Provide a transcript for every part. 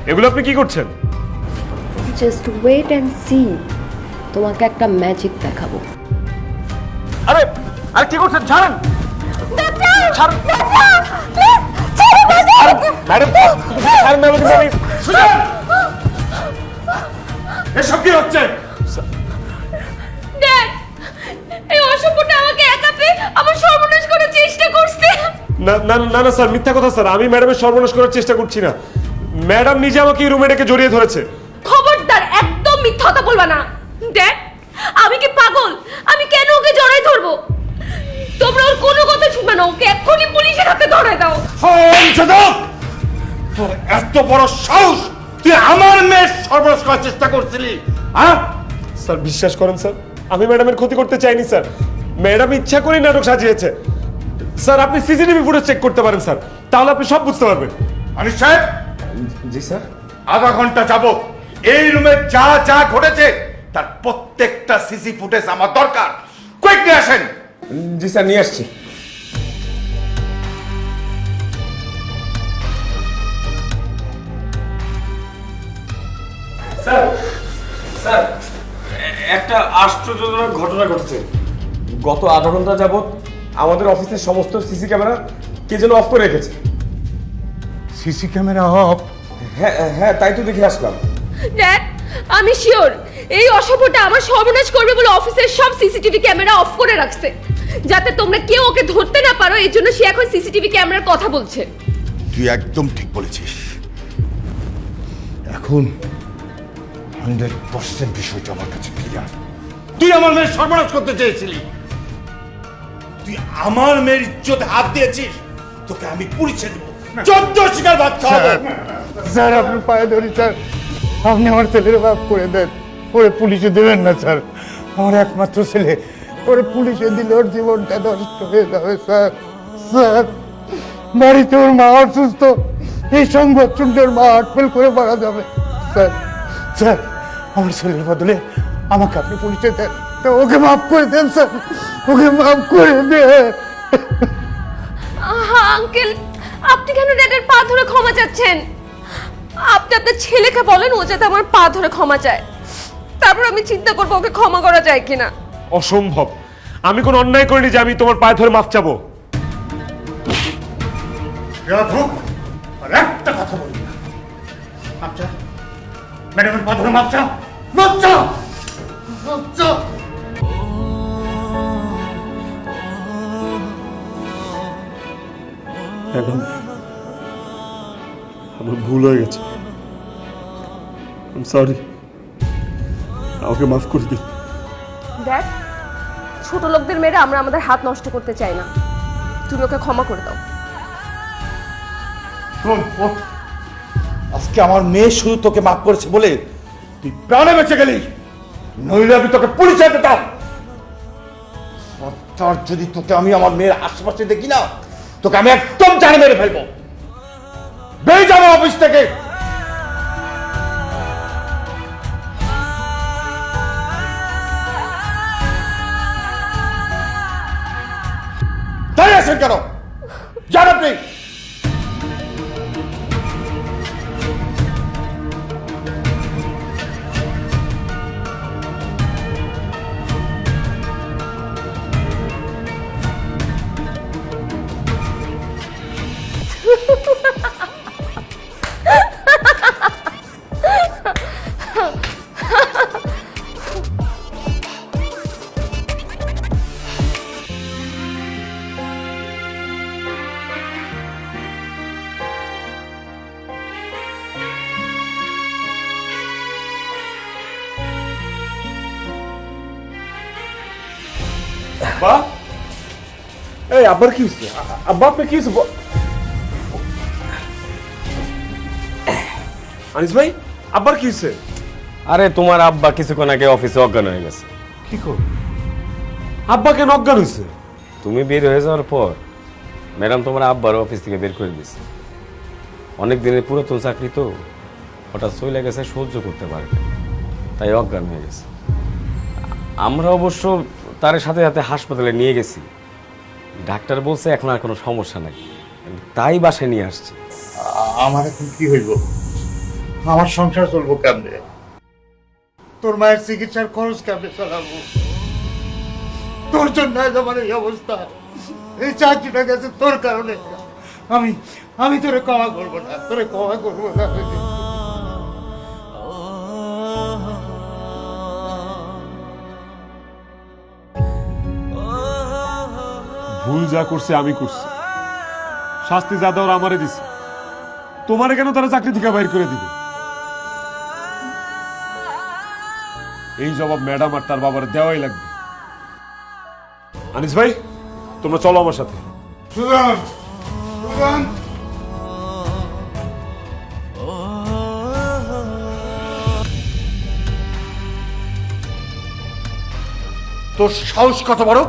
এগুলো আপনি কি করছেন? জাস্ট ওয়েট অ্যান্ড সি, তোমাকে একটা ম্যাজিক দেখাবো। আরে আরে কি করছেন? ছাড়েন ছাড়েন ম্যাডাম, ছাড়েন না আমাকে। সুজন, এসব কি হচ্ছে? ড্যাড, এই অসভ্যটা আমাকে একা পেয়ে আমার সর্বনাশ করার চেষ্টা করছে। না না না না স্যার, মিথ্যা কথা স্যার। আমি ম্যাডামের সর্বনাশ করার চেষ্টা করছি না। ম্যাডাম নিজে আমাকে এই রুমে ডেকে জড়িয়ে ধরেছে। খবরদার, একদম মিথ্যা কথা বলবা না। ড্যাড, আমি কি পাগল? আমি কেন ওকে জড়াই ধরবো? তোমরা ওর কোনো কথা শুনবে না। ওকে এক্ষুনি পুলিশের হাতে ধরাই দাও। তোর এত বড় সাহস! তুই আমার মেয়ের সর্বনাশ করার চেষ্টা করছিলি, হ্যাঁ? স্যার বিশ্বাস করেন স্যার, আমি ম্যাডামের ক্ষতি করতে চাইনি স্যার। ম্যাডাম ইচ্ছা করেই নাটক সাজিয়েছে। স্যার আপনি সিসিটিভি ফুটেজ চেক করতে পারেন স্যার, তাহলে আপনি সব বুঝতে পারবেন। আনিস সাহেব, জি স্যার। আধা ঘন্টা যাবত এই রুমে যা যা ঘটেছে তার প্রত্যেকটা সিসি ফুটেজ আমার দরকার। কুইকলি আসেন। জি স্যার, নিয়ে আসছি। স্যার স্যার, একটা আশ্চর্যজনক ঘটনা ঘটেছে। গত আধা ঘন্টা যাবত আমাদের অফিসের সমস্ত সিসি ক্যামেরা কে যেন অফ করে রেখেছে। CC camera off? হ্যাঁ হ্যাঁ, তাই তো দেখে আসলাম। ড্যাড, আমি শিওর এই অসভ্যটা আমার সর্বনাশ করবে বলে অফিসের সব সিসিটিভি ক্যামেরা অফ করে রাখছে, যাতে তোমরা কেউ ওকে ধরতে না পারো। এই জন্য সে এখন সিসিটিভি ক্যামেরার কথা বলছে। তুই একদম ঠিক বলেছিস। এখন 100% বিষয়টা আমার কাছে ক্লিয়ার। তুই আমার মেয়ের সর্বনাশ করতে চেয়েছিলি। তুই আমার মেয়ের ইজ্জতে হাত দিয়েছিস। তোকে আমি পুলিশে দেবো। 14 শিকার বাচ্চা হবে। স্যার আপনার পায়ে ধরি স্যার, আপনি আমার ছেলের বাপ করে দেন। ওরে পুলিশে দেবেন না স্যার, আমার একমাত্র ছেলে। ওরে পুলিশে দিলে ওর জীবনটা নষ্ট হয়ে যাবে স্যার। স্যার বাড়িতে ওর মা অসুস্থ, এই সংবাদ শুনলে ওর মা হার্টফেল করে মারা যাবে। স্যার স্যার, আমার ছেলের বদলে আমাকে আপনি পুলিশে দেন, তো ওকে মাফ করে দেন স্যার, ওকে মাফ করে দেন। আঙ্কেল, আপনি কেন ড্যাডের পা ধরে ক্ষমা চাচ্ছেন? আপনি আপনার ছেলেকে বলেন ও যাতে আমার পা ধরে ক্ষমা চায়, তারপর আমি চিন্তা করবো ওকে ক্ষমা করা যায় কিনা। অসম্ভব, আমি কোনো অন্যায় করিনি যে আমি তোমার পায়ে ধরে মাফ চাবো। আর একটা কথা বলবি না। মাপ চা, ম্যাডামের পা ধরে মাপ চা, মাপ চা, মাপ চা। ম্যাডাম, আমার ভুল হয়ে গেছে, সরি, আমাকে মাফ করে দিন। ড্যাড, ছোট লোকদের মেয়েরা আমরা আমাদের হাত নষ্ট করতে চাই না। তুমি ওকে ক্ষমা করে দাও। শোন, ওঠ। আজকে আমার মেয়ে শুধু তোকে মাফ করেছে বলে তুই প্রাণে বেঁচে গেলি, নইলে আমি তোকে পুলিশে দিতাম। তার যদি তোকে আমি আমার মেয়ের আশেপাশে দেখি না, তোকে আমি একদম জানে মেরে ফেলবো। বেরিয়ে যাবো অফিস থেকে। দাঁড়িয়ে আছেন কেন? যান আপনি। আব্বা, এই আব্বার কি হয়েছে? আব্বা আপনি কি হয়েছে? আনিস ভাই, আব্বার কি হয়েছে? আরে তোমার আব্বা কিছুক্ষণ আগে অফিসে অজ্ঞান হয়ে গেছে। কি কর? আব্বা কেন অজ্ঞান হয়েছে? তুমি বের হয়ে যাওয়ার পর ম্যাডাম তোমার আব্বার অফিস থেকে বের করে দিয়েছে। অনেক দিনের পুরাতন চাকরি তো, হঠাৎ চলে গেছে, সহ্য করতে পারে না, তাই অজ্ঞান হয়ে গেছে। আমরা অবশ্য তার সাথে সাথে হাসপাতালে নিয়ে গেছি। ডাক্তার বলছে এখন আর কোনো সমস্যা নাই, তাই বাসায় নিয়ে আসছে। আমার এখন কি হইব? আমার সংসার চলবো কেমনে? তোর মায়ের চিকিৎসার খরচ কেমনে চালাবো? তোর জন্য আজ আমার এই অবস্থা। এই চাকরিটা গেছে তোর কারণে। আমি তোরে ক্ষমা করবো না, তোরে ক্ষমা করবো না। ভুল যা করছে আমি করছি, শাস্তি যা দেওয়ার আমারে দিছে। তোমারে কেন তারা চাকরি থেকে বাইর করে দিবে? এই জবাব ম্যাডাম আর তার বাবার দেওয়াই লাগবে। আনিস ভাই, তোমরা চলো আমার সাথে। সুজন, সুজন, তোর সাহস কত বড়?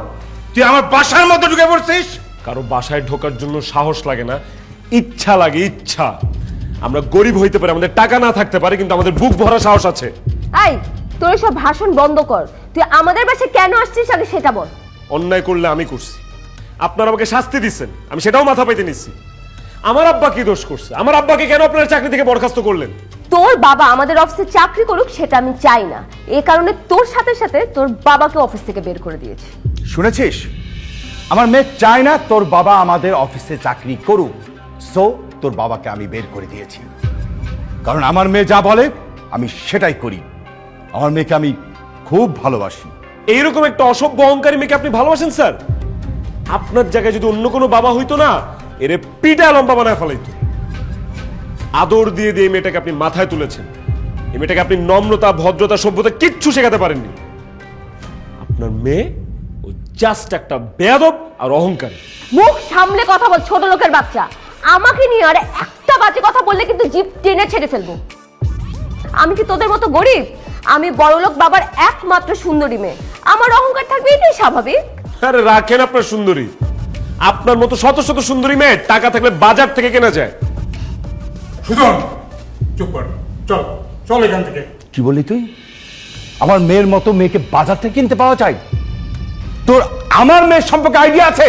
তুই আমার বাসার মধ্যে ঢুকে পড়ছিস? কারো বাসায় ঢোকার জন্য সাহস লাগে না, ইচ্ছা লাগে, ইচ্ছা। আমরা গরিব হইতে পারি, আমাদের টাকা না থাকতে পারে, কিন্তু আমাদের বুক ভরা সাহস আছে। এই তোর সব ভাষণ বন্ধ কর। তুই আমাদের বাসায় কেন আসছিস আগে সেটা বল। অন্যায় করলে আমি করছি, আপনারা আমাকে শাস্তি দিচ্ছেন, আমি সেটাও মাথা পাইতে নিচ্ছি। আমার আব্বা কি দোষ করছে? আমার আব্বাকে কেন আপনারা চাকরি থেকে বরখাস্ত করলেন? তোর বাবা আমাদের অফিসে চাকরি করুক সেটা আমি চাই না, এই কারণে তোর সাথে সাথে তোর বাবাকে অফিস থেকে বের করে দিয়েছি। শুনেছিস? আমার মেয়ে চায় না তোর বাবা আমাদের অফিসে চাকরি করুক, সো তোর বাবাকে আমি বের করে দিয়েছি। কারণ আমার মেয়ে যা বলে আমি সেটাই করি। আমার মেয়েকে আমি খুব ভালোবাসি। এইরকম একটা অসভ্য অহংকারী মেয়েকে আপনি ভালোবাসেন স্যার? আপনার জায়গায় যদি অন্য কোনো বাবা হইতো না, এরে পিটা লম্বা বানায় ফেলাইতো। আদর দিয়ে দিয়ে এই মেয়েটাকে আপনি মাথায় তুলেছেন। এই মেয়েটাকে আপনি নম্রতা, ভদ্রতা, সভ্যতা কিচ্ছু শেখাতে পারেননি। আপনার মেয়ে ও জাস্ট একটা বেয়াদব আর অহংকারী। মুখ সামলে কথা বল ছোট লোকের বাচ্চা। আমাকে নিয়ে আর একটা বাজে কথা বললে কিন্তু জিভ টেনে ছেড়ে ফেলবো। আমি কি তোদের মতো গরিব? আমি বড়লোক বাবার একমাত্র সুন্দরী মেয়ে, আমার অহংকার থাকবে, এটাই স্বাভাবিক। আরে রাখেন আপনার সুন্দরী। আপনার মতো শত শত সুন্দরী মেয়ে টাকা থাকলে বাজার থেকে কেনা যায়। সুজন, চুপ কর, চল চল এখান থেকে। কি বললি তুই? আমার মেয়ের মতো মেয়েকে বাজার থেকে কিনতে পাওয়া যায়? তোর আমার মেয়ের সম্পর্কে আইডিয়া আছে?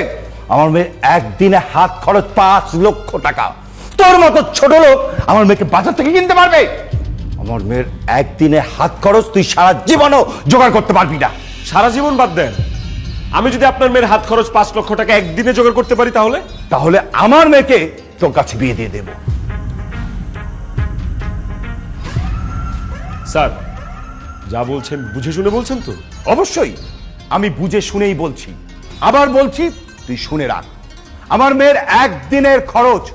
আমার মেয়ের একদিনে হাত খরচ 5 লক্ষ টাকা। তোর মতো ছোট লোক আমার মেয়েকে বাজার থেকে কিনতে পারবে? আমার মেয়ের একদিনে হাত খরচ তুই সারা জীবনও জোগাড় করতে পারবি না। সারা জীবন বাদ দেন, আমি যদি আপনার মেয়ের হাত খরচ 5 লক্ষ টাকা একদিনে জোগাড় করতে পারি তাহলে আমার মেয়েকে তোর কাছে বিয়ে দিয়ে দেব। স্যার যা বলছেন বুঝে শুনে বলছেন তো? অবশ্যই আমি বুঝে শুনেই বলছি। আবার বলছি, তুই শুনে রাখ। আমার মেয়ের একদিনের খরচ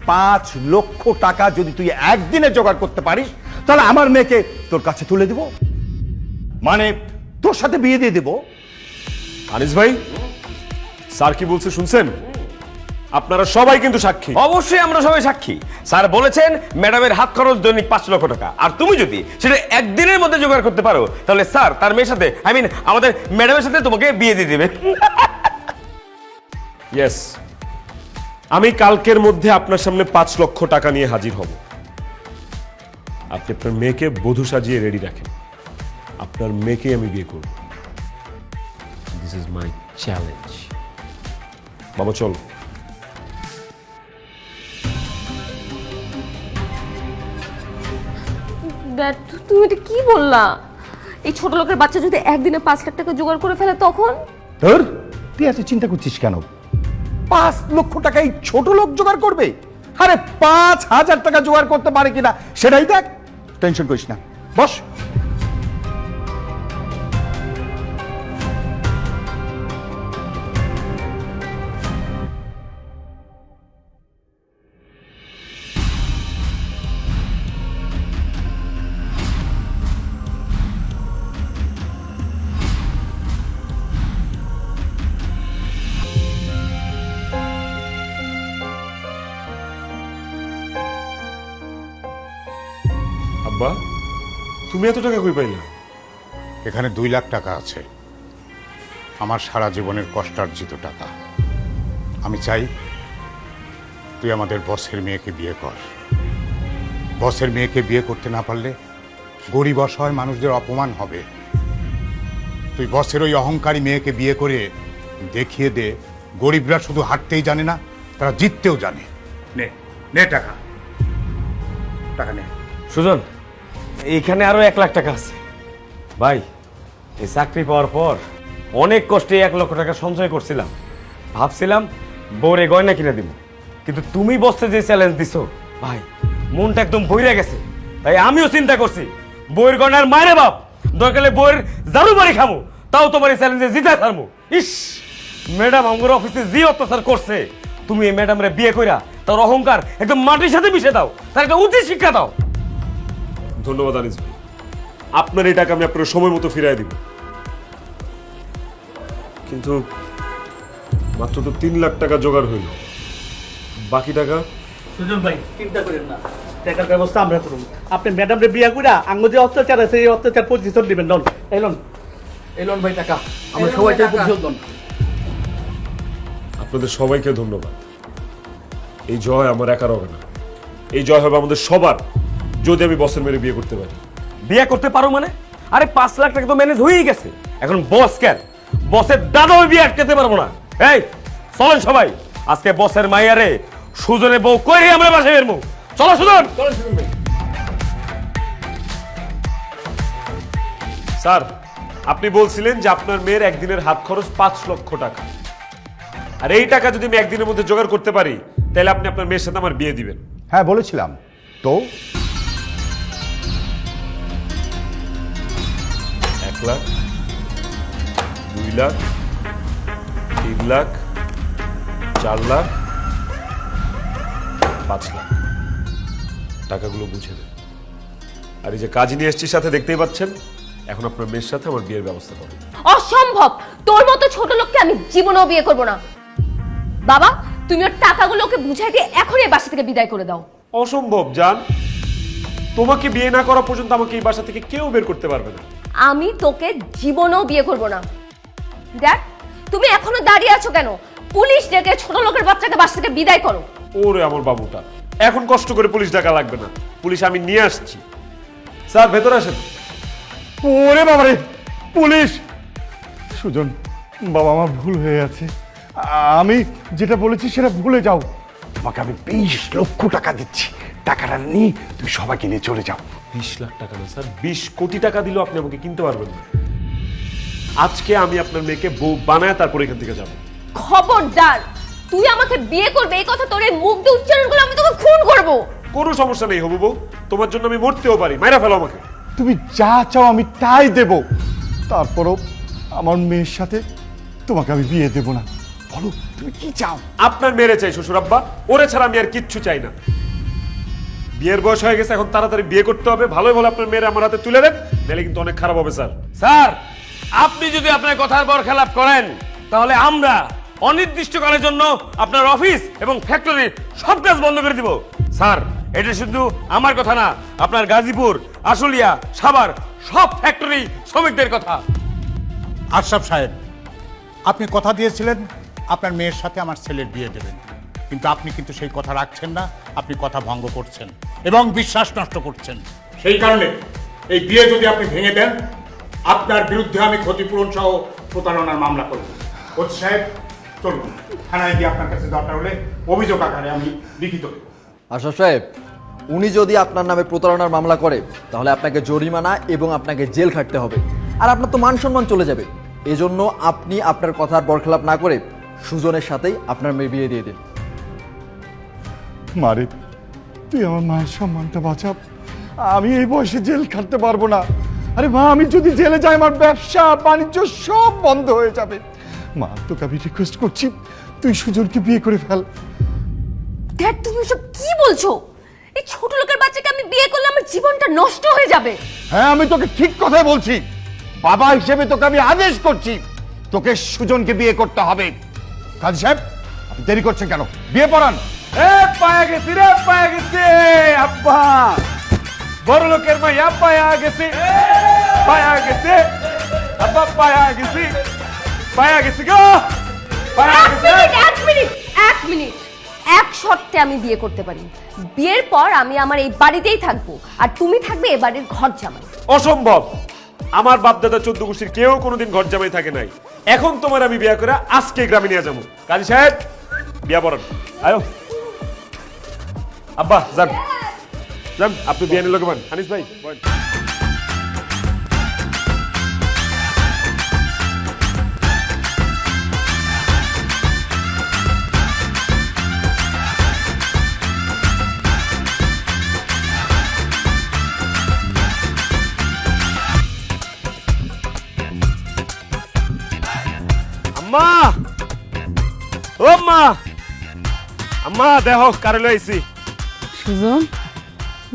5 লক্ষ টাকা যদি তুই একদিনে জোগাড় করতে পারিস, তাহলে আমার মেয়েকে তোর কাছে তুলে দেব, মানে তোর সাথে বিয়ে দিয়ে দেব। আনিস ভাই, স্যার কি বলছে শুনছেন? আপনারা সবাই কিন্তু সাক্ষী। অবশ্যই আমরা সবাই সাক্ষী। স্যার বলেছেন ম্যাডামের হাত খরচ দৈনিক 5 লক্ষ টাকা, আর তুমি যদি সেটা একদিনের মধ্যে জোগাড় করতে পারো, তাহলে স্যার তার মেয়ের সাথে, আই মিন আমাদের ম্যাডামের সাথে তোমাকে বিয়ে দিয়ে দেবে। ইয়েস, আমি কালকের মধ্যে আপনার সামনে 5 লক্ষ টাকা নিয়ে হাজির হব। আপনি আপনার মেয়েকে বধূ সাজিয়ে রেডি রাখেন। আপনার মেয়েকে আমি বিয়ে করব। This is my challenge. বাবা চল। ড্যাড, তুমি এটা কি বললা? এই ছোট লোকের বাচ্চা যদি একদিনে 5 লাখ টাকা জোগাড় করে ফেলে তখন? তোর তুই এত চিন্তা করছিস কেন? 5 লক্ষ টাকা এই ছোট লোক জোগাড় করবে? আরে 5,000 টাকা জোগাড় করতে পারে কিনা সেটাই দেখ। টেনশন করিস না, বস। আব্বা, তুমি এত টাকা কই পাইলা? এখানে 2 লাখ টাকা আছে, আমার সারা জীবনের কষ্টার্জিত টাকা। আমি চাই তুই আমাদের বসের মেয়েকে বিয়ে কর। বসের মেয়েকে বিয়ে করতে না পারলে গরিব অসহায় মানুষদের অপমান হবে। তুই বসের ওই অহংকারী মেয়েকে বিয়ে করে দেখিয়ে দে, গরিবরা শুধু হাঁটতেই জানে না, তারা জিততেও জানে। নে নে টাকা, টাকা নে। সুজন, এইখানে আরো 1 লাখ টাকা আছে। ভাই, এই চাকরি পাওয়ার পর অনেক কষ্টে 1 লক্ষ টাকা সঞ্চয় করছিলাম। ভাবছিলাম বউরে গয়না কিনে দিব, কিন্তু তুমি বসতে যে চ্যালেঞ্জ দিছো ভাই, মনটা একদম বইরে গেছে। তাই আমিও চিন্তা করছি বউয়ের গয়নার মায়েরে বাপ দরকারে বউয়ের জারু বাড়ি খামো, তাও তোমার এই চ্যালেঞ্জে জিতা থারমো। ইস, ম্যাডাম আমার অফিসে যে অত্যাচার করছে, তুমি এই ম্যাডামরে বিয়ে কইরা তার অহংকার একদম মাটির সাথে মিশে দাও, তার একটা উচিত শিক্ষা দাও। ধন্যবাদ আনিস ভাই, আপনার এই টাকা আমি আপনার সময় মতো ফিরিয়ে দিব। কিন্তু মাত্র তো 3 লাখ টাকা জোগাড় হইল, বাকি টাকা? সুজন ভাই চিন্তা করেন না, টাকার ব্যবস্থা আমরা করব। আপনি ম্যাডামরে বিয়া কইরা আঙ্গ যে অত্যাচার আছে এই অত্যাচার প্রতিশোধ দিবেন। ডন এলন ভাই টাকা আমরা সবাই প্রতিশোধ দন। আপনাদের সবাইকে ধন্যবাদ। এই জয় আমার একার হবে না, এই জয় হবে আমাদের সবার, যদি আমি বসের মেরে বিয়ে করতে পারি। বিয়ে করতে পারো মানে? আরে 5 লাখ টাকা তো ম্যানেজ হয়েই গেছে, এখন বস কেন? বসের দাদাও বিয়ে আটকাতে পারবো না। এই চলেন সবাই, আজকে বসের মাইয়ারে সুজনের বউ কইরে আমরা বাসায় বেরমু। চলো সুজন। স্যার, আপনি বলছিলেন যে আপনার মেয়ের একদিনের হাত খরচ 5 লক্ষ টাকা, আর এই টাকা যদি আমি একদিনের মধ্যে জোগাড় করতে পারি তাহলে আপনি আপনার মেয়ের সাথে আমার বিয়ে দিবেন। হ্যাঁ বলেছিলাম তো। 1 লাখ, 2 লাখ, 3 লাখ, 4 লাখ, 5 লাখ, টাকাগুলো বুঝে দেন। আর এই যে কাজ নিয়ে এসছি সাথে, দেখতেই পাচ্ছেন, এখন আপনার মেয়ের সাথে আমার বিয়ের ব্যবস্থা করুন। অসম্ভব, তোর মতো ছোট লোককে আমি জীবনেও বিয়ে করব না। বাবা, তুমি ওর টাকাগুলোকে বুঝাই দিয়ে এখন এই বাসা থেকে বিদায় করে দাও। অসম্ভব জান, তোমাকে বিয়ে না করা পর্যন্ত আমাকে এই বাসা থেকে কেউ বের করতে পারবে না। আমি তোকে জীবনেও বিয়ে করব না। দেখ, তুমি এখনো দাঁড়িয়ে আছো কেন? পুলিশ ডেকে ছোট লোকের বাচ্চাকে বাসা থেকে বিদায় করো। ওরে আমার বাবুটা, এখন কষ্ট করে পুলিশ ডাকা লাগবে না, পুলিশ আমি নিয়ে আসছি। স্যার ভেতরে আসেন। ওরে বাবারে, পুলিশ! সুজন বাবা, আমার ভুল হয়ে আছে, আমি যেটা বলেছি সেটা ভুলে যাও। তোমাকে আমি 20 লক্ষ টাকা দিচ্ছি, টাকাটা নিয়ে তুমি সবাইকে নিয়ে চলে যাও। 20 লাখ টাকা না স্যার, 20 কোটি টাকা দিলেও আপনি আমাকে কিনতে পারবেন না। আজকে আমি আপনার মেয়েকে বউ বানায় তারপর এখান থেকে যাব। খবরদার, তুই আমাকে বিয়ে করবে এই কথা তোর এই মুখ দিয়ে উচ্চারণ করলে আমি তোকে খুন করব। কোনো সমস্যা নেই হবু বউ, তোমার জন্য আমি মরতেও পারি, মাইরা ফেলো আমাকে। তুমি যা চাও আমি তাই দেব, তারপরও আমার মেয়ের সাথে তোমাকে আমি বিয়ে দেব না। বলো তুমি কি চাও? আপনার মেরে চাই শ্বশুর আব্বা, ওরে ছাড়া আমি আর কিচ্ছু চাই না। বিয়ের বয়স হয়ে গেছে, এখন তাড়াতাড়ি বিয়ে করতে হবে। ভালোই ভালো আপনার মেয়ের আমার হাতে তুলে দেন, নাহলে কিন্তু অনেক খারাপ হবে স্যার। স্যার, আপনি যদি আপনার কথার বরখেলাপ করেন তাহলে আমরা অনির্দিষ্টকালের জন্য আপনার অফিস এবং ফ্যাক্টরির সব কাজ বন্ধ করে দিব। স্যার, এটা শুধু আমার কথা না, আপনার গাজীপুর, আশুলিয়া, সাভার সব ফ্যাক্টরি শ্রমিকদের কথা। আশরাফ সাহেব, আপনি কথা দিয়েছিলেন আপনার মেয়ের সাথে আমার ছেলের বিয়ে দেবেন, কিন্তু আপনি কিন্তু সেই কথা রাখছেন না, আপনি কথা ভঙ্গ করছেন এবং বিশ্বাস নষ্ট করছেন। সেই কারণে এই বিয়ে যদি আপনি ভেঙে দেন, আপনার বিরুদ্ধে আমি ক্ষতিপূরণ সহ প্রতারণার মামলা করব। ওসি সাহেব চলুন, থানায় গিয়ে আপনার কাছে দরকার হলে অভিযোগ আকারে আমি লিখিত দেব। আশরাফ সাহেব, উনি যদি আপনার নামে প্রতারণার মামলা করে তাহলে আপনাকে জরিমানা এবং আপনাকে জেল খাটতে হবে, আর আপনার তো মান সম্মান চলে যাবে। এজন্য আপনি আপনার কথার বরখেলাপ না করে সুজনের সাথেই আপনার মেয়ে বিয়ে দিয়ে দিন। মারে, তুই আমার মায়ের সম্মানটা বাঁচা, আমি এই বয়সে জেল খাটতে পারবো না। আরে মা, আমি যদি জেলে যাই আমার ব্যবসা বাণিজ্য সব বন্ধ হয়ে যাবে। মা, তোকে আমি রিকোয়েস্ট করছি, তুই সুজনকে বিয়ে করে ফেল। ড্যাড, তুমি সব কি বলছো? এই ছোট লোকের বাচ্চাকে আমি বিয়ে করলে আমার জীবনটা নষ্ট হয়ে যাবে। হ্যাঁ, আমি তোকে ঠিক কথাই বলছি। বাবা হিসেবে তোকে আমি আদেশ করছি, তোকে সুজনকে বিয়ে করতে হবে। কাজী সাহেব, আপনি দেরি করছেন কেন? বিয়ে পড়ান। এ পায়া গেছি রে, পায়া গেছি আব্বা, বড় লোকের মাইয়া পায়া গেছি, পায়া গেছে আব্বা, পায়া গেছি, পায়া গেছি গো, পায়া গেছে। এক মিনিট, এক শর্তে আমি বিয়ে করতে পারি। বিয়ের পর আমি আমার এই বাড়িতেই থাকবো, আর তুমি থাকবে এ বাড়ির ঘর জামাই। অসম্ভব, আমার বাপ দাদা 14 গোষ্ঠীর কেউ কোনোদিন ঘর জামাই থাকে নাই। এখন তোমার আমি বিয়ে করে আজকে গ্রামে নিয়ে যাবো। কাজী সাহেব, বিয়া পড়ান। আয়ো আব্বা, যান। যান আপনি বিয়ানের লোকে বলেন আনিস ভাই বলেন। আম্মা ও মা আম্মা দেখো কারে লইছি সুজন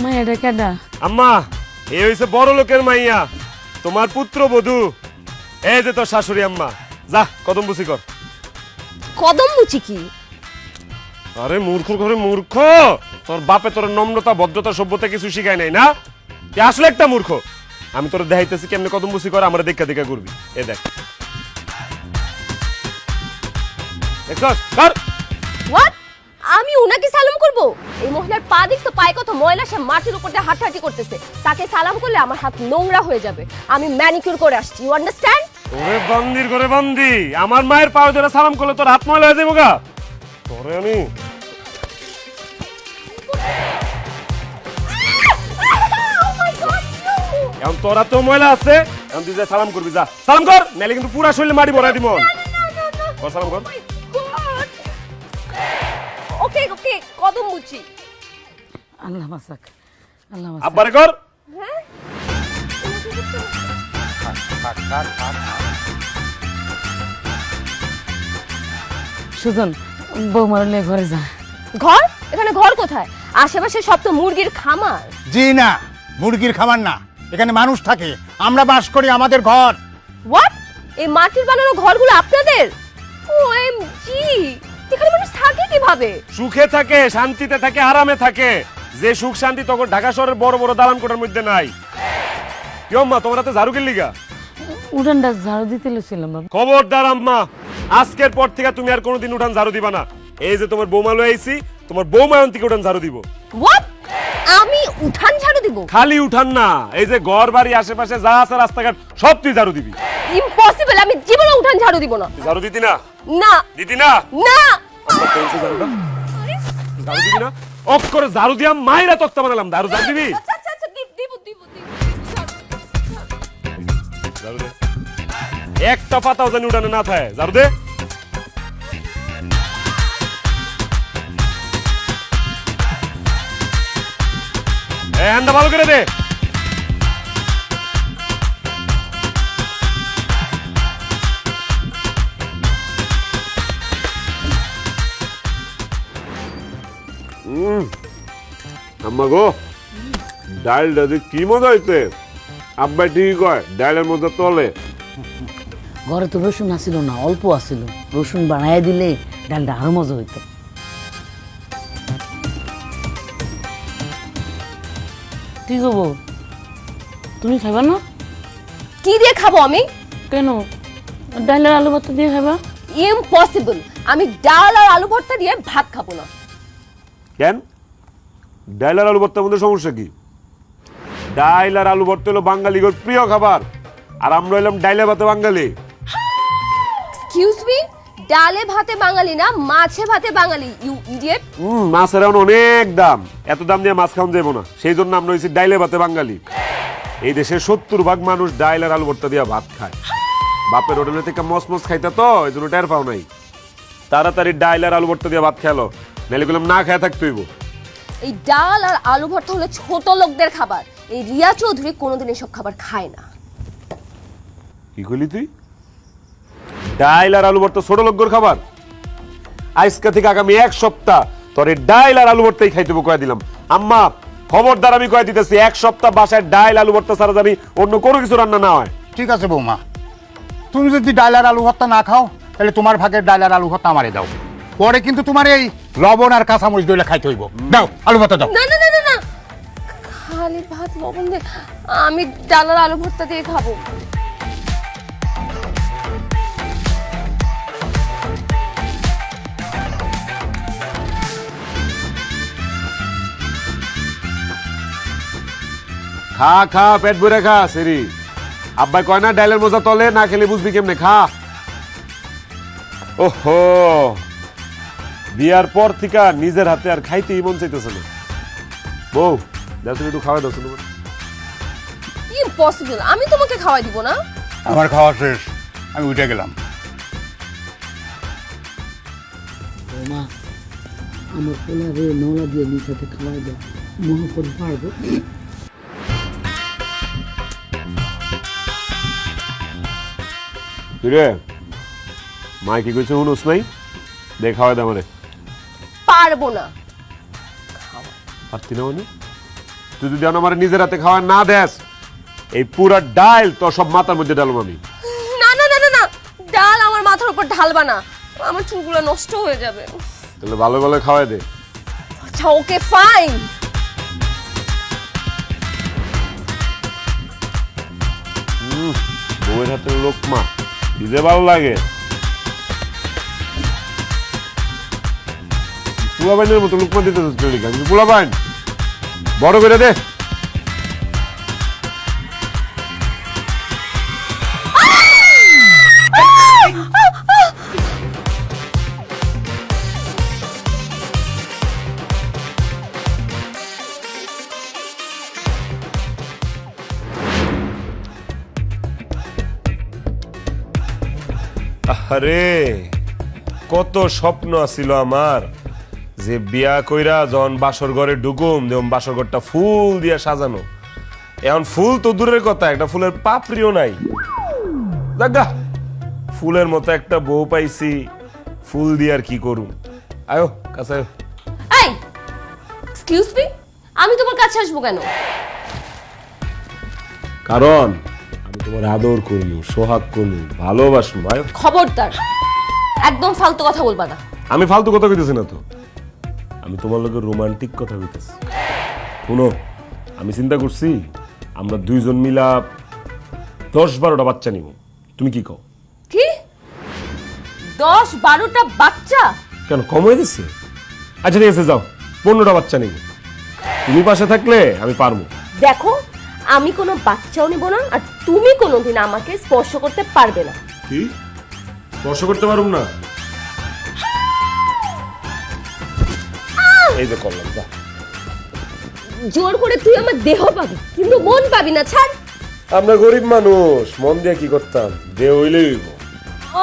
মায়েরা কেডা? আম্মা এই হইছে বড় লোকের মাইয়া তোমার পুত্র বধূ এই যে তোর শাশুড়ি আম্মা যা কদম বুঝি কর কদম মুচি কি? আরে মূর্খ ঘরে মূর্খ তোর বাপে তোর নম্রতা ভদ্রতা সভ্যতা কিছু শিখায় নাই না তুই আসলে একটা মূর্খ আমি তোর দেখাইতেছি কেমনে কদম বুঝি কর আমরা দেখা দেখা করবি এ দেখ দেখছস কর হোয়াট? আমি উনাকে সালাম করব? এই মহিলার পা দেখছো, পায়ে কত ময়লা, সে মাটির উপর দিয়ে হাঁটাহাঁটি করতেছে। তাকে সালাম করলে আমার হাত নোংরা হয়ে যাবে। আমি ম্যানিকিউর করে আসছি, ইউ আন্ডারস্ট্যান্ড? ওরে বান্দির করে বান্দি আমার মায়ের পায়ে ধরে সালাম করলে তোর হাত ময়লা হয়ে যাবো গা তোরে আমি এখন তোরা তো ময়লা আছে এখন তুই যা সালাম করবি যা সালাম কর নাহলে কিন্তু পুরা শরীরে মাটি ভরাই দিব কর সালাম কর ওকে ওকে, কদম মুচি। আল্লাহ মাসাক, আল্লাহ মাসাক। আব্বারে কর সুজন বৌমার নিয়ে ঘরে যা। ঘর? এখানে ঘর কোথায়? আশেপাশে সব তো মুরগির খামার। জি না, মুরগির খামার না, এখানে মানুষ থাকে, আমরা বাস করি, আমাদের ঘর। হোয়াট? এই মাটির বানানো ঘরগুলো আপনাদের? ওএমজি, এখানে মানুষ থাকে কিভাবে? সুখে থাকে শান্তিতে থাকে আরামে থাকে যে সুখ শান্তি তখন ঢাকা শহরের বড় বড় দালান কোঠার মধ্যে নাই কি আম্মা তোমার হাতে ঝাড়ু কে লিগা উঠানটা ঝাড়ু দিতে লছিলাম বাবা। খবরদার আম্মা আজকের পর থেকে তুমি আর কোনোদিন উঠান ঝাড়ু দিবা না এই যে তোমার বৌমা লয়ে আইছি তোমার বৌমা অন থেকে উঠান ঝাড়ু দিব হোয়াট? আমি উঠান ঝাড়ু দিব? খালি উঠান না এই যে ঘর বাড়ি আশেপাশে যা আছে রাস্তাঘাট সব তুই ঝাড়ু দিবি ইম্পসিবল, আমি জীবনে উঠান ঝাড়ু দিব না। তুই ঝাড়ু দিতি না না দিতি না না। আম্মা, পেয়েছে ঝাড়ুটা? ঝাড়ু দিবি না অফ করে ঝাড়ু দিয়া মাইরা তক্তা বানালাম ঝাড়ু ঝাড়ু দিবি আচ্ছা আচ্ছা আচ্ছা, দিব দিব দিব। ঝাড়ু দে একটা পাতাও জানি উঠানে না থাকে ঝাড়ু দে হ্যান্ডা ভালো করে দে আম্মা গো ডালটা যে কি মজা হইতে আব্বা ঠিক কয় ডালের মধ্যে তলে ঘরে তো রসুন আসিল না, অল্প আসিল, রসুন বানাইয়া দিলে ডালটা আরো মজা হইতো। কি করবো, তুমি খাইবা না? কি দিয়ে খাবো আমি? কেন, ডালের আলু ভর্তা দিয়ে খাইবা? ইম্পসিবল, আমি ডাল আর আলু ভর্তা দিয়ে ভাত খাবো না। কেন ডাল আর আলু ভর্তার মধ্যে সমস্যা কি ডাল আর আলু ভর্তা হলো বাঙালির প্রিয় খাবার আর আমরা হইলাম ডাইলে ভাতে বাঙালি এক্সকিউজ মি, ডালে ভাতে বাঙালি না মাছে ভাতে বাঙালি, ইউ ইডিয়েট। মাছের এখন অনেক দাম এত দাম দিয়ে মাছ খাওয়া যাবো না সেই জন্য আমরা হয়েছি ডাইলে ভাতে বাঙালি এই দেশের 70% মানুষ ডাইল আর আলু ভর্তা দিয়ে ভাত খায় বাপের হোটেলে থেকে মস মস খাইতে তো এই জন্য টের পাও নাই তাড়াতাড়ি ডাইল আর আলু ভর্তা দিয়ে ভাত খেলো নাহলে গুলাম না খায় থাকতে হইব এই ডাল আর আলু ভর্তা হলো ছোট লোকদের খাবার। এই রিয়া চৌধুরী কোনোদিন এসব খাবার খায় না। কি কইলি তুই ডাইল আর আলু ভর্তা ছোট লোকদের খাবার আজকে থেকে আগামী এক সপ্তাহ তোর এই ডাইল আর আলু ভর্তাই খাইতে কয়ে দিলাম আম্মা খবরদার আমি কয়ে দিতেছি এক সপ্তাহ বাসায় ডাইল আলু ভর্তা ছাড়া জানি অন্য কোনো কিছু রান্না না হয় ঠিক আছে বৌমা, তুমি যদি ডাল আর আলু ভর্তা না খাও তাহলে তোমার ভাগের ডাল আর আলু ভর্তা আমারে দাও, পরে কিন্তু তোমার এই লবণ আর কাঁচামরিচ দইলে খাইতে হইব। দাও আলু ভর্তা দাও। না না না না না, খালি ভাত লবণ দিয়ে আমি ডাল আর আলু ভর্তা দিয়ে খাবো। খা খা পেট ভরে খা সেরি আব্বাই কয় না ডাইলের মজা তলে না খেলে বুঝবি কেমনে খা ওহো বিয়ার পর থেকে নিজের হাতে আর খাইতেই মন চাইতেছে না বউ দাও একটু খাওয়াই দাও শুনুন। ইম্পসিবল, আমি তোমাকে খাওয়াই দিব না। আমার খাওয়া শেষ, আমি উঠে গেলাম। মা আমার পোলারে নলা দিয়ে নিচেতে খাওয়াই দাও, মহাপদ পারবো। কিরে মাই কি কইছে শুনোস নাই? দেখ খাওয়াই দে আমারে। পারবো না। পারতি না মানে? তুই যদি আমার নিজের হাতে খাওয়া না দেস, এই পুরা ডাল তো সব মাথার মধ্যে ডালম আমি। না না না না না, ডাল আমার মাথার উপর ঢালবা না, আমার চুলগুলো নষ্ট হয়ে যাবে। তাহলে ভালো ভালো খাওয়াই দে। আচ্ছা ওকে ফাইন। বউয়ের হাতের লোকমা দিতে ভালো লাগে। পোলাবাইনের মতো লোকমা দিতে কিন্তু পোলাবাইন বড় করে দে। আরে কত স্বপ্ন আছিল আমার যে বিয়া কইরা যখন বাসর ঘরে ঢুকুম, যেমন বাসর ঘরটা ফুল দিয়া সাজানো। এখন ফুল তো দূরের কথা, একটা ফুলের পাপড়িও নাই। দেখা ফুলের মতো একটা বউ পাইছি, ফুল দিয়ে আর কি করুম। আয়ো কাছে আয়ো। এই এক্সকিউজ মি, আমি তোমার কাছে আসবো কেন? কারণ আমি তোমার আদর করবো, সোহাগ করবো, ভালোবাসবো। আয়ো। খবরদার, একদম ফালতু কথা বলবা না। আমি ফালতু কথা কইতেছি না তো, আমি তোমার লোকের রোমান্টিক কথা কইতেছি। শুনো, আমি চিন্তা করছি আমরা দুইজন মিলা 10-12টা বাচ্চা নিব। তুমি কি কও? কি 10-12টা বাচ্চা? কেন কম হয়ে গেছে? আচ্ছা ঠিক আছে, যাও 15টা বাচ্চা নিব। তুমি পাশে থাকলে আমি পারবো। দেখো আমি কোনো বাচ্চাও নিব না, আর তুমি কোনোদিন আমাকে স্পর্শ করতে পারবে না। কি স্পর্শ করতে পারুম না? এই যে করলাম, যা। জোর করে তুই আমার দেহ পাবি, কিন্তু মন পাবি না। ছাড়। আমরা গরিব মানুষ, মন দিয়ে কি করতাম? দেহ হইলেই হইব।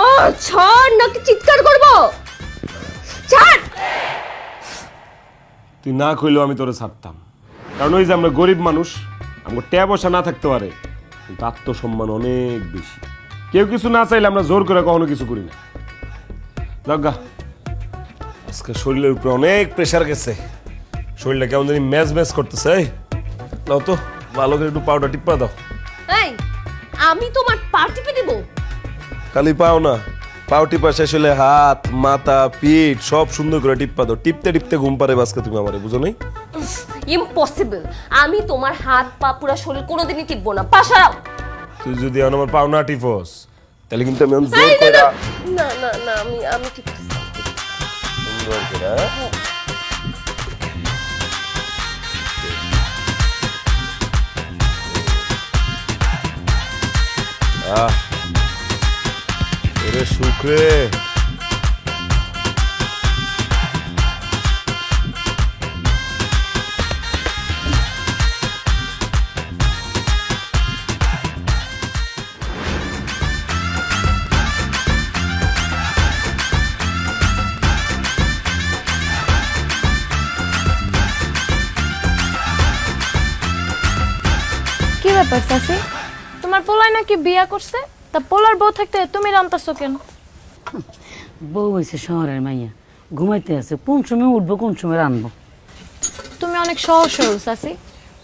ও ছাড়, নাকি চিৎকার করব? ছাড়। তুই না কইলেও আমি তোরে ছাড়তাম, কারণ ওই যে আমরা গরিব মানুষ, আমার টাকা পয়সা না থাকতে পারে, কিন্তু আত্মসম্মান অনেক বেশি। কেউ কিছু না চাইলে আমরা জোর করে কখনো কিছু করি না। যাজ্ঞা, আজকে শরীরের উপরে অনেক প্রেশার গেছে, শরীরটা কেমন জানি ম্যাচ ম্যাচ করতেছে। এই নাও তো ভালো করে একটু পাউডার টিপা দাও। এই আমি তোমার পা টিপে দেব? খালি পাও না, পাও টিপা শেষ হলে হাত, মাথা, পিঠ সব সুন্দর করে টিপা দাও। টিপতে টিপতে ঘুম পারে আজকে তুমি আমারে, বুঝো নাই? ইম্পসিবল, আমি তোমার হাত পা পুরো শরীর কোনোদিনই টিপবো না। পা সরাও। তুই যদি আমার পাও না টিপস, তাহলে কিন্তু আমি জোর এই, করে না না না, আমি টিপতেছি। সুন্দর করে। ওরে শুক্রে, কি ব্যাপার চাচি, তোমার পোলায় নাকি বিয়া করছে? তা পোলার বউ থাকতে তুমি রান্তাছো কেন? বউ হয়েছে শহরের মাইয়া, ঘুমাইতে আছে, কোন সময় উঠবো কোন সময় রানবো। তুমি অনেক সহজ সরল চাচি।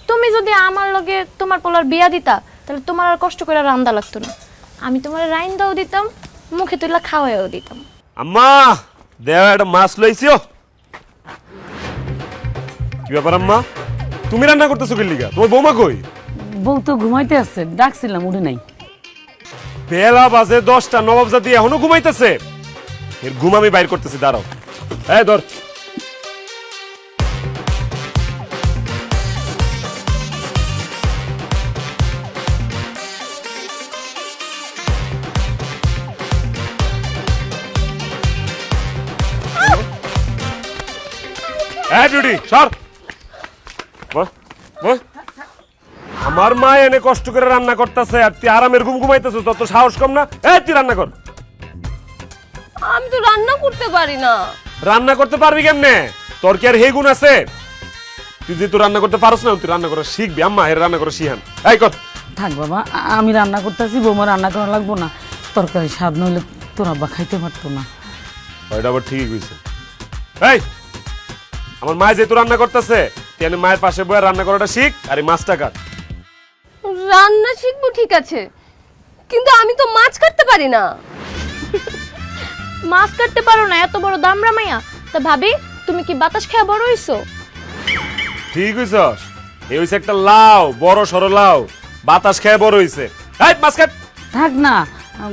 তুমি যদি আমার লগে তোমার পোলার বিয়া দিতা, তাহলে তোমার আর কষ্ট করে রান্দা লাগতো না। আমি তোমার রাইন দাও দিতাম, মুখে তুইলা খাওয়াইও দিতাম। আম্মা দেও একটা মাছ লইছিও। কি ব্যাপার আম্মা, তুমি রান্না করতেছো কি লিগা? তোমার বৌমা কই? বউ তো ঘুমাইতে আছে, ডাকছিলাম উঠে নাই। বেলা বাজে 10টা, নবাবজাদি এখনো ঘুমাইতেছে। এর ঘুম আমি বাইর করতেছি, দাঁড়াও। এই ধর। এই বিউটি সর। হ্যাঁ? আমার মা এনে কষ্ট করে রান্না করতেছে আর তুই আরামের ঘুম ঘুমাইতেছিস, তত সাহস কম না? এই তুই রান্না কর। আমি তো রান্না করতে পারি না। রান্না করতে পারবি কেমনে? তোর কি আর হে গুণ আছে? তুই যে তুই রান্না করতে পারছ না, তুই রান্না করা শিখবি। আম্মা এর রান্না করা শিখান। এই কর। থাক বাবা, আমি রান্না করতেছি, বৌমা রান্না করা লাগবো না। তরকারি স্বাদ নইলে তোর আব্বা খাইতে পারতো না। ওইটা আবার ঠিকই কইছে। এই আমার মা যে তুই রান্না করতেছে, তুই এনে মায়ের পাশে বসে রান্না করাটা শিখ আর এই মাছটা কাট। রান্না শিখবো ঠিক আছে, কিন্তু আমি তো মাছ কাটতে পারি না। মাছ কাটতে পারো না? এত বড় দামরা মাইয়া। তা ভাবি, তুমি কি বাতাস খেয়ে বড় হইছো? ঠিক হইছস। এই হইছে একটা লাউ, বড় সরো লাউ, বাতাস খেয়ে বড় হইছে। এই মাছ কাট। থাক না,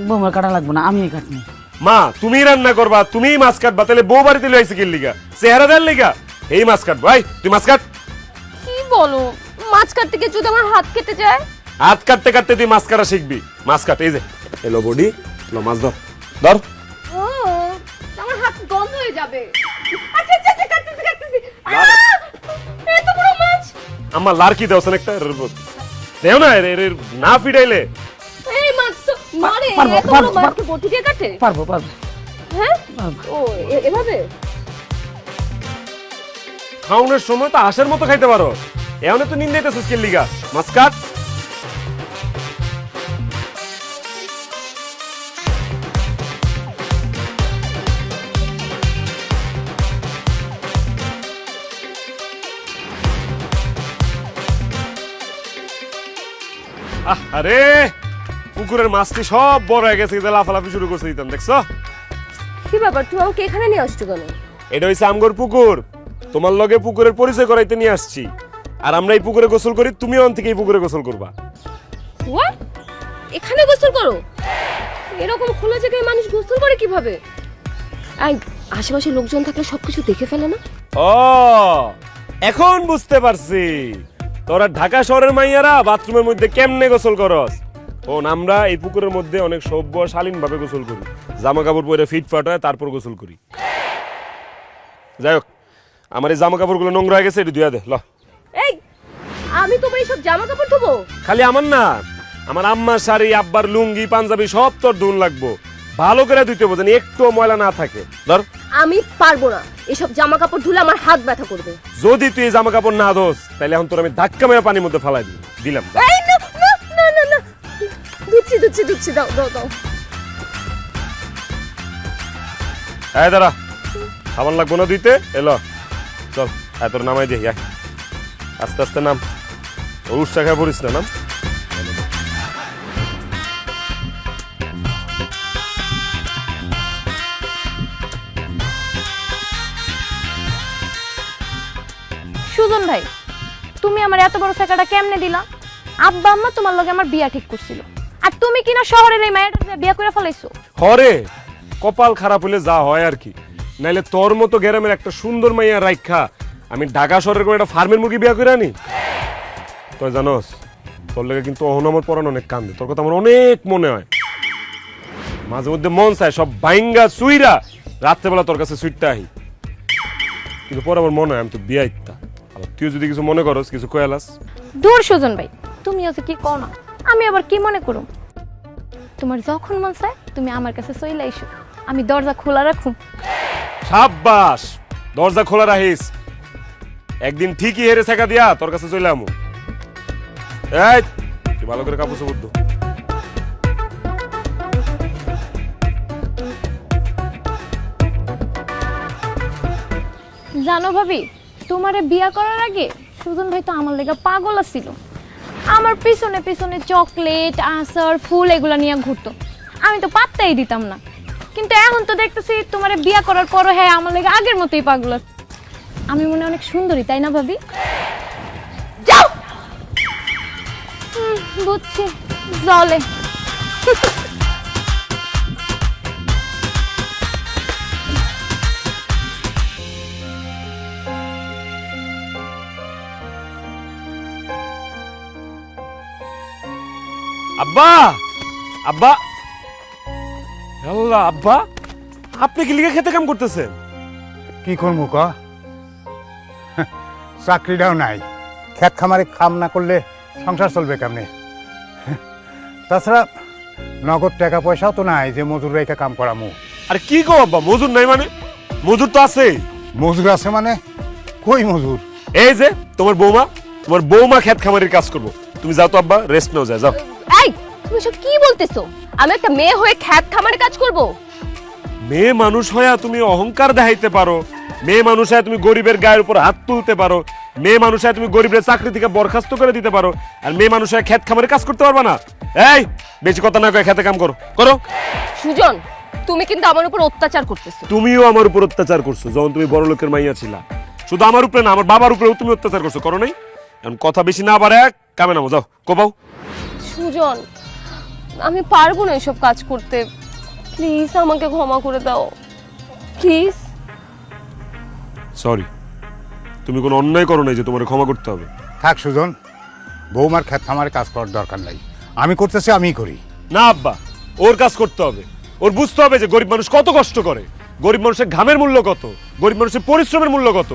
বৌমার কাটা লাগবো না, আমি কাটবো। মা তুমি রান্না করবা, তুমিই মাছ কাটবা, তাহলে বউ বাড়িতে লইছে কি লিগা? চেহারা দেন লিগা? এই মাছ কাটবো। এই তুই মাছ কাট। কি বলো? মাছ কাটতে গিয়ে যদি আমার হাত কেটে যায়? হাত কাটতে কাটতে তুই মাছ কাটা শিখবি। মাছ কাট। এই যে এলো বডি, লো মাছ ধর ধর। ও, আমার হাত গন্ধ হয়ে যাবে। আচ্ছা আচ্ছা আচ্ছা, কাটতেছি কাটতেছি। এত বড় মাছ! আমার লারকি দাও একটা দেও না, এর না ফিটাইলে। এই মাছ তো মারে, পারবো, এত বড় পারবো, মাছ কি বটি দিয়ে কাটে? পারবো পারবো হ্যাঁ? পারবো। ও এভাবে? খাওনের সময় তো হাঁসের মতো খাইতে পারো, এমন তো নিন্দাইতেছিস কি লিগা? মাছ কাট। আরে পুকুরের মাছটি সব বড় হয়ে গেছে, লাফালাফি শুরু করছে দিতাম, দেখছো? কি ব্যাপার, তুই আমাকে এখানে নিয়ে আসছো কেন? এটা হইছে আমগর পুকুর, তোমার লগে পুকুরের পরিচয় করাইতে নিয়ে আসছি। আর আমরা এই পুকুরে গোসল করি, তুমিও অন থেকে এই পুকুরে গোসল করবা। হোয়াট? এখানে গোসল করো? এরকম খোলা জায়গায় মানুষ গোসল করে কিভাবে? আই আশেপাশে লোকজন থাকলে সবকিছু দেখে ফেলে না? ও এখন বুঝতে পারছি, তোরা ঢাকা শহরের মাইয়ারা বাথরুমের মধ্যে কেমনে গোসল করস। ও আমরা এই পুকুরের মধ্যে অনেক সভ্য শালীন ভাবে গোসল করি, জামা কাপড় পরে ফিটফাট হয় তারপর গোসল করি। যাই হোক, আমার এই জামা কাপড় গুলো নোংরা হয়ে গেছে, এটা ধুয়া দে। ল। এই আমি তোমার এইসব জামা কাপড় ধোবো? খালি আমার না, আমার আম্মার শাড়ি, আব্বার লুঙ্গি, পাঞ্জাবি সব তোর ধুন লাগবো। ভালো করে ধুইতে হবে, যেন একটু ময়লা না থাকে। ধর। আমি পারবো না, এসব জামা কাপড় ধুলে আমার হাত ব্যথা করবে। যদি তুই এই জামা কাপড় না ধোস, তাহলে এখন তোর আমি ধাক্কা মেরে পানির মধ্যে ফালাই দিলাম। এই না না না না না, ধুচ্ছি ধুচ্ছি ধুচ্ছি, দাও দাও দাও। এই দাঁড়া, সাবান লাগবো না ধুইতে? এলো চল, তোর নামাই দিই। আস্তে আস্তে নাম, উৎসাহ খায় পড়িস না, নাম। সুজন ভাই, তুমি আমার এত বড় টাকাটা কেমনে দিলা? আব্বা আম্মা তোমার লগে আমার বিয়া ঠিক করছিল, আর তুমি কিনা শহরের এই মায়ের বিয়া করে ফেলাইছো। হরে কপাল খারাপ হলে যা হয় আর কি, নাইলে তোর মতো গ্রামের একটা সুন্দর মাইয়া রাইখা আমি ঢাকা শহরের কোনো একটা ফার্মের মুরগি বিয়া করে আনি। তুই জানোস, তোর লেগে কিন্তু অহন আমার পরান অনেক কান্দে, তোর কথা আমার অনেক মনে হয়। মাঝে মধ্যে মন চায় সব বাইঙ্গা সুইরা রাত্রেবেলা তোর কাছে সুইটটা আহি, কিন্তু পরে আমার মনে হয় আমি তো বিয়া ইত্যা। আবার তুই যদি কিছু মনে করস, কিছু কয়ালাস। দূর সুজন ভাই, তুমি হচ্ছে কি কও না, আমি আবার কি মনে করুম? তোমার যখন মন চায় তুমি আমার কাছে চলে আইসো, আমি দরজা খোলা রাখুম। সাব্বাস, দরজা খোলা রাখিস। একদিন ঠিকই হেরে ছেকা দিয়া তোর কাছে চলে আমু। এই তুই ভালো করে কাপড় চোপড় ধো। জানো ভাবি, তোমারে বিয়া করার আগে সুজন ভাই তো আমার লেগে পাগল ছিল। আমার পিছনে পিছনে চকলেট, আচার, ফুল এগুলা নিয়ে ঘুরতো, আমি তো পাত্তাই দিতাম না। কিন্তু এখন তো দেখতেছি তোমারে বিয়া করার পরও হ্যাঁ আমার লেগে আগের মতোই পাগল আছে। আমি মনে অনেক সুন্দরী, তাই না ভাবি? যাও। বুঝছি, জলে। আব্বা, আব্বা, আল্লাহ, আব্বা আপনি কি লিগে খেতে কাম করতেছেন? কি করবো ক? চাকরিটাও নাই, ক্ষেত খামারে কাম না করলে সংসার চলবে কেমনে? তাছাড়া নগদ টাকা পয়সাও তো নাই যে মজুর রেখে কাম করামু। আরে কি কো আব্বা, মজুর নাই মানে? মজুর তো আছে। মজুর আছে মানে? কই মজুর? এই যে তোমার বৌমা ক্ষেত খামারের কাজ করবো। তুমি যাও তো আব্বা, রেস্ট নাও, যাও। এই তুমি সব কি বলতেছো? আমি একটা মেয়ে হয়ে খ্যাত খামারে কাজ করব? মেয়ে মানুষ হয়ে তুমি অহংকার দেখাইতে পারো, মেয়ে মানুষ হয়ে তুমি গরিবের গায়ের উপর হাত তুলতে পারো, মেয়ে মানুষ হয়ে তুমি গরিবের চাকরি থেকে বরখাস্ত করে দিতে পারো, আর মেয়ে মানুষ হয়ে ক্ষেত খামারে কাজ করতে পারবা না? এই বেশি কথা না কয়ে খেতে কাম করো করো। সুজন, তুমি কিন্তু আমার উপর অত্যাচার করতেছো। তুমিও আমার উপর অত্যাচার করছো যখন তুমি বড় লোকের মাইয়া ছিলা। শুধু আমার উপরে না, আমার বাবার উপরেও তুমি অত্যাচার করছো, করো নাই? এখন কথা বেশি না বাড়ে, কামে নামো, যাও কোপাও। সুজন, আমি পারবো না এসব কাজ করতে, প্লিজ আমাকে ক্ষমা করে দাও, প্লিজ। সরি, তুমি কোনো অন্যায় করো নাই যে তোমার ক্ষমা করতে হবে। থাক সুজন, বৌমার ক্ষেত খামারে কাজ করার দরকার নাই, আমি করতেছি, আমিই করি। না আব্বা, ওর কাজ করতে হবে, ওর বুঝতে হবে যে গরিব মানুষ কত কষ্ট করে, গরিব মানুষের ঘামের মূল্য কত, গরিব মানুষের পরিশ্রমের মূল্য কত।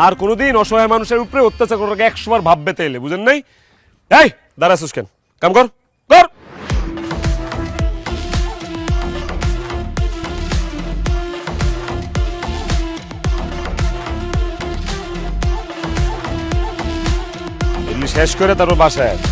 আর কোনোদিন অসহায় মানুষের উপরে অত্যাচার করার 100 বার ভাববে তাইলে, বুঝেন নাই? এই দাঁড়াছিস কেন, কাম কর কর। এগুলি শেষ করে তারপর বাসায় আয়।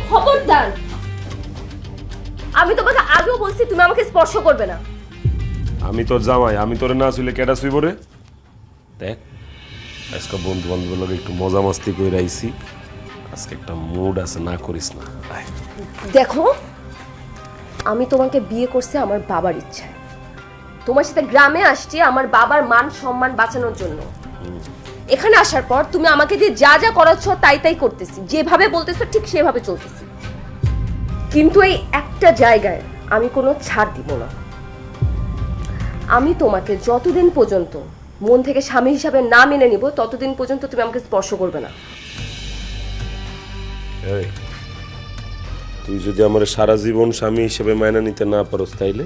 খবরদার, আমি তোমাকে আগেও বলছি তুমি আমাকে স্পর্শ করবে না। আমি তোর জামাই, আমি তোরে না শুইলে কেডা শুইব রে? দেখ, আজকে বন্ধু বান্ধবের লগে একটু মজা মাস্তি করে আইছি, আজকে একটা মুড আছে, না করিস না। দেখো, আমি তোমাকে বিয়ে করছি আমার বাবার ইচ্ছায়, তোমার সাথে গ্রামে আসছি আমার বাবার মান সম্মান বাঁচানোর জন্য। এখানে আসার পর তুমি আমাকে দিয়ে যা যা করাচ্ছ তাই তাই করতেছি, যেভাবে বলতেছো ঠিক সেভাবে চলতেছি, কিন্তু এই একটা জায়গায় আমি কোনো ছাড় দিব না। আমি তোমাকে যতদিন পর্যন্ত মন থেকে স্বামী হিসাবে না মেনে নিব ততদিন পর্যন্ত তুমি আমাকে স্পর্শ করবে না। এই, তুই যদি আমার সারা জীবন স্বামী হিসেবে মাইনা নিতে না পারোস তাইলে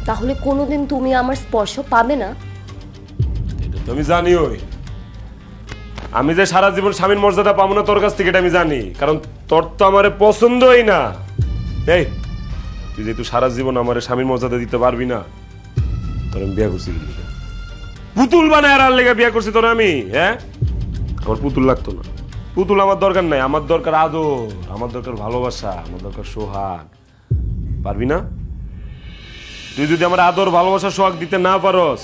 তাহলে কোনোদিন তুমি আমার স্পর্শ পাবে না। এটা তো আমি জানি, ওই আমি যে সারা জীবন স্বামীর মর্যাদা পাবো না তোর কাছ থেকে, এটা আমি জানি, কারণ তোর তো আমারে পছন্দই না। এই, তুই যেহেতু সারা জীবন আমার স্বামীর মর্যাদা দিতে পারবি না, তোর আমি বিয়ে করছি কি পুতুল বানায় আর লেগে বিয়ে করছি তোর আমি? হ্যাঁ, আমার পুতুল লাগতো না, পুতুল আমার দরকার নাই, আমার দরকার আদর, আমার দরকার ভালোবাসা, আমার দরকার সোহাগ। পারবি না? তুই যদি আমার আদর ভালোবাসা সোহাগ দিতে না পারস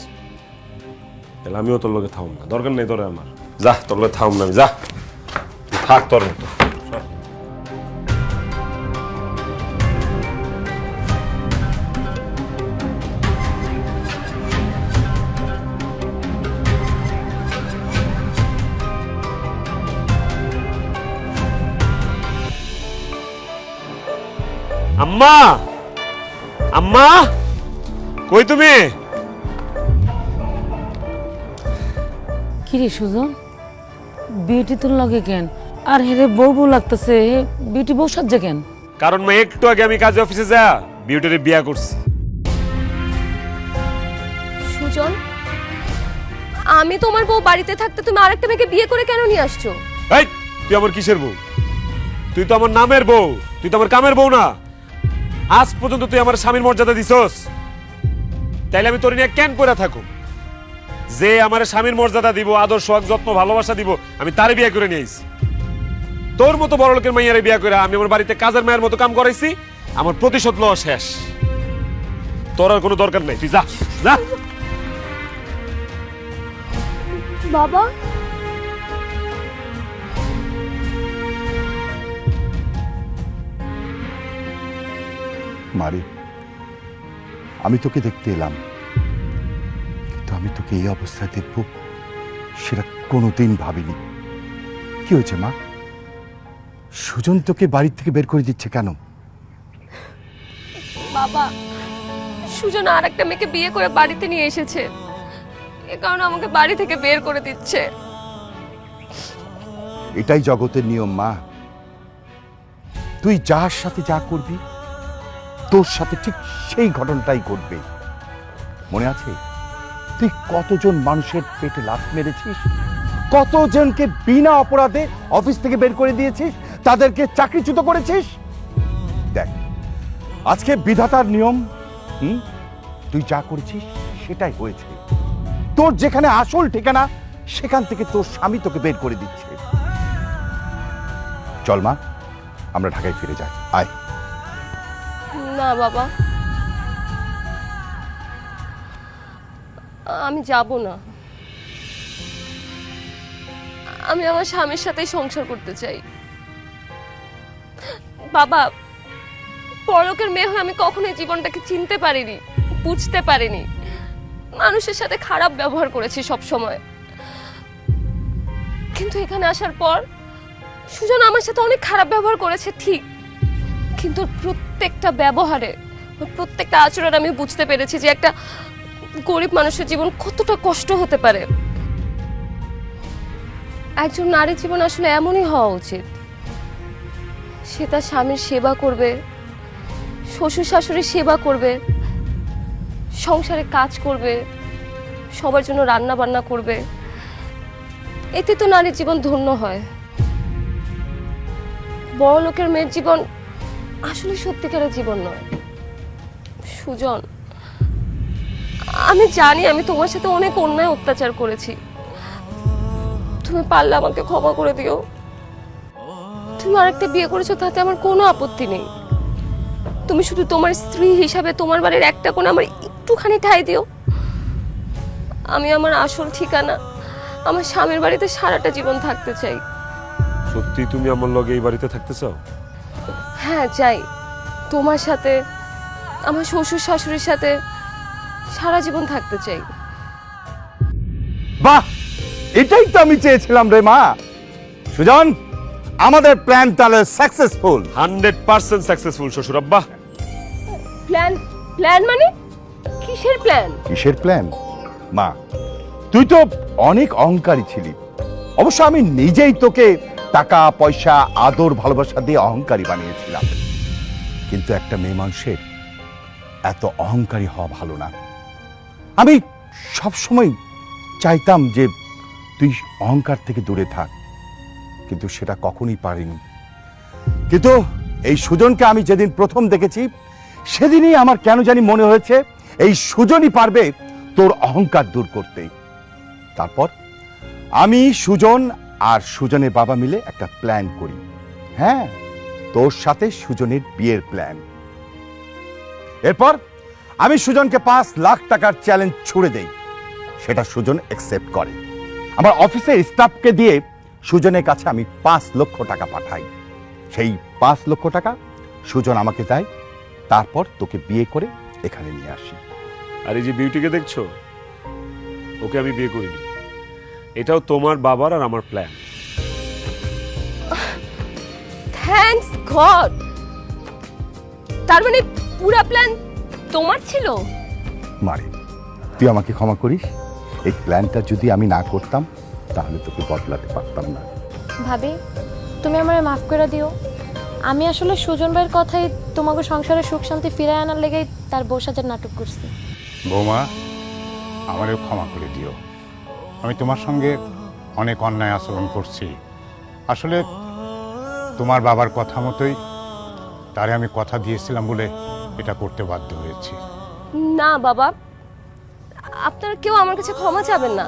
তাহলে আমিও তোর লগে থাম না, দরকার নেই তোরে আমার। যা, তোর লগে থাম না আমি, যা তুই থাক তোর মতো। আম্মা, আম্মা, কই তুমি? কিরে সুজন, বিউটি তোর লাগে কেন? আর হেরে বউ বউ লাগতেছে, বিউটি বউ সাজছে কেন? কারণ মা একটু আগে আমি কাজে অফিসে যা বিউটির বিয়া করছি। সুজন, আমি তোমার বউ বাড়িতে থাকতে তুমি আরেকটা মেয়েকে বিয়ে করে কেন নিয়ে আসছো? এই, তুই আমার কিসের বউ? তুই তো আমার নামের বউ, তুই তো আমার কামের বউ না। আজ পর্যন্ত তুই আমার স্বামীর মর্যাদা দিছস, তাইলে আমি তোর নিয়ে কেন করে থাকো? যে আমার স্বামীর মর্যাদা দিব, আদর সোহাগ যত্ন ভালোবাসা দিব, আমি তারে বিয়ে করে নিয়ে আইছি। তোর মতো বড় লোকের মাইয়ারে বিয়ে করে আমি আমার বাড়িতে কাজের মায়ের মতো কাম করাইছি, আমার প্রতিশোধ লওয়া শেষ। তোর আর কোনো দরকার নাই, তুই যা যা। বাবা, মারে, আমি তোকে দেখতে এলাম, কিন্তু আমি তোকে এই অবস্থায় দেখব সেটা কোনোদিন ভাবিনি। কি হয়েছে মা? সুজন তোকে বাড়ি থেকে বের করে দিচ্ছে কেন? বাবা, সুজন আর একটা মেয়েকে বিয়ে করে বাড়িতে নিয়ে এসেছে, এ কারণে আমাকে বাড়ি থেকে বের করে দিচ্ছে। এটাই জগতের নিয়ম মা। তুই যার সাথে যা করবি তোর সাথে ঠিক সেই ঘটনাটাই ঘটবে। মনে আছে তুই কতজন মানুষের পেটে লাথ মেরেছিস, কতজনকে বিনা অপরাধে অফিস থেকে বের করে দিয়েছিস, তাদেরকে চাকরিচ্যুত করেছিস? দেখ, আজকে বিধাতার নিয়ম, তুই যা করেছিস সেটাই হয়েছে। তোর যেখানে আসল ঠিকানা সেখান থেকে তোর স্বামী তোকে বের করে দিচ্ছে। চল মা, আমরা ঢাকায় ফিরে যাই। আয়। না বাবা, আমি যাব না। আমি আমার স্বামীর সাথেই সংসার করতে চাই। বাবা, পরলোকের মেয়ে হয়ে আমি কখনোই জীবনটাকে চিনতে পারিনি, বুঝতে পারিনি। মানুষের সাথে খারাপ ব্যবহার করেছি সব সময়, কিন্তু এখানে আসার পর সুজন আমার সাথে অনেক খারাপ ব্যবহার করেছে ঠিক, কিন্তু প্রত্যেকটা ব্যবহারে, প্রত্যেকটা আচরণ আমি বুঝতে পেরেছি যে একটা গরিব মানুষের জীবন কতটা কষ্ট হতে পারে। একজন নারীর জীবন আসলে এমনই হওয়া উচিত। সে তার স্বামীর সেবা করবে, শ্বশুর শাশুড়ির সেবা করবে, সংসারে কাজ করবে, সবার জন্য রান্না বান্না করবে। এতে তো নারীর জীবন ধন্য হয়। বড় লোকের মেয়ের জীবন আসলে সত্যিকারের জীবন নয়। সুজন, আমি জানি আমি তোমার সাথে অনেক অন্যায় অত্যাচার করেছি। তুমি পারলে আমাকে ক্ষমা করে দিও। তুমি আরেকটা বিয়ে করেছো, তাতে আমার কোনো আপত্তি নেই। তুমি শুধু তোমার স্ত্রী হিসাবে তোমার বাড়ির একটা কোণ আমার একটুখানি ঠাঁই দিও। আমি আমার আসল ঠিকানা, আমার স্বামীর বাড়িতে সারাটা জীবন থাকতে চাই। সত্যি তুমি আমার লগে এই বাড়িতে থাকতে চাও? হ্যাঁ চাই, তোমার সাথে, আমার শ্বশুর শাশুড়ির সাথে সারা জীবন থাকতে চাই। বাহ, এটাই তো আমি চেয়েছিলাম রে মা। সুজন, আমাদের প্ল্যান তাহলে সাকসেসফুল। 100% সাকসেসফুল শ্বশুর আব্বা। প্ল্যান? প্ল্যান মানে কিসের প্ল্যান? কিসের প্ল্যান? মা, তুই তো অনেক অহংকারী ছিলি। অবশ্য আমি নিজেই তোকে টাকা পয়সা আদর ভালোবাসা দিয়ে অহংকারী বানিয়েছিলাম, কিন্তু একটা মেয়ে মানুষের এত অহংকারী হওয়া ভালো না। আমি সবসময় চাইতাম যে তুই অহংকার থেকে দূরে থাক, কিন্তু সেটা কখনোই পারিনি। কিন্তু এই সুজনকে আমি যেদিন প্রথম দেখেছি সেদিনই আমার কেন জানি মনে হয়েছে এই সুজনই পারবে তোর অহংকার দূর করতে। তারপর আমি, সুজন আর সুজনের বাবা মিলে একটা প্ল্যান করি। হ্যাঁ, তোর সাথে সুজনের বিয়ের প্ল্যান। এরপর আমি সুজনকে 5 লাখ টাকার চ্যালেঞ্জ ছুড়ে দেই। সেটা সুজন অ্যাকসেপ্ট করে। আমার অফিসের স্টাফকে দিয়ে সুজনের কাছে আমি 5 লক্ষ টাকা পাঠাই। সেই 5 লক্ষ টাকা সুজন আমাকে দেয়। তারপর তোকে বিয়ে করে এখানে নিয়ে আসি। আর এই যে বিউটিকে দেখছো, ওকে আমি বিয়ে করিনি। এটাও তোমার বাবার আর আমার প্ল্যান। Thanks god. তার মানে পুরো প্ল্যান তোমার ছিল? মারে, তুই আমাকে ক্ষমা করিস। এই প্ল্যানটা যদি আমি না করতাম তাহলে তোকে বদলাতে পারতাম না। ভাবি, তুমি আমারে মাফ করে দিও। আমি আসলে সুজন ভাইয়ের কথাই তোমাকে সংসারে সুখ শান্তি ফিরায় আনার লেগেই তার বউ সাজার নাটক করছি। বৌমা, আমারও ক্ষমা করে দিও। আমি তোমার সঙ্গে অনেক অন্যায় আচরণ করছি। আসলে তোমার বাবার কথা মতোই তারে আমি কথা দিয়েছিলাম বলে এটা করতে বাধ্য হয়েছি। না বাবা, আপনারা কেউ আমার কাছে ক্ষমা চাবেন না।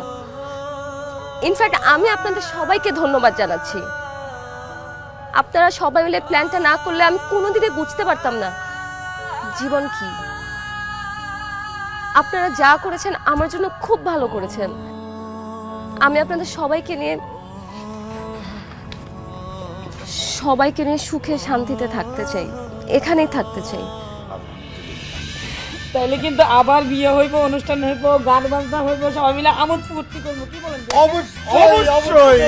ইনফ্যাক্ট আমি আপনাদের সবাইকে ধন্যবাদ জানাচ্ছি। আপনারা সবাই মিলে প্ল্যানটা না করলে আমি কোনোদিনই বুঝতে পারতাম না জীবন কি। আপনারা যা করেছেন আমার জন্য খুব ভালো করেছেন। আমি আপনাদের সবাইকে নিয়ে সুখে শান্তিতে থাকতে চাই, এখানেই থাকতে চাই। তাইলে কিন্তু আবার বিয়ে হইব, অনুষ্ঠান হইব, গান বাজনা হইব, সবাই মিলে আমোদ ফুর্তি করবো, কি বলেন? অবশ্যই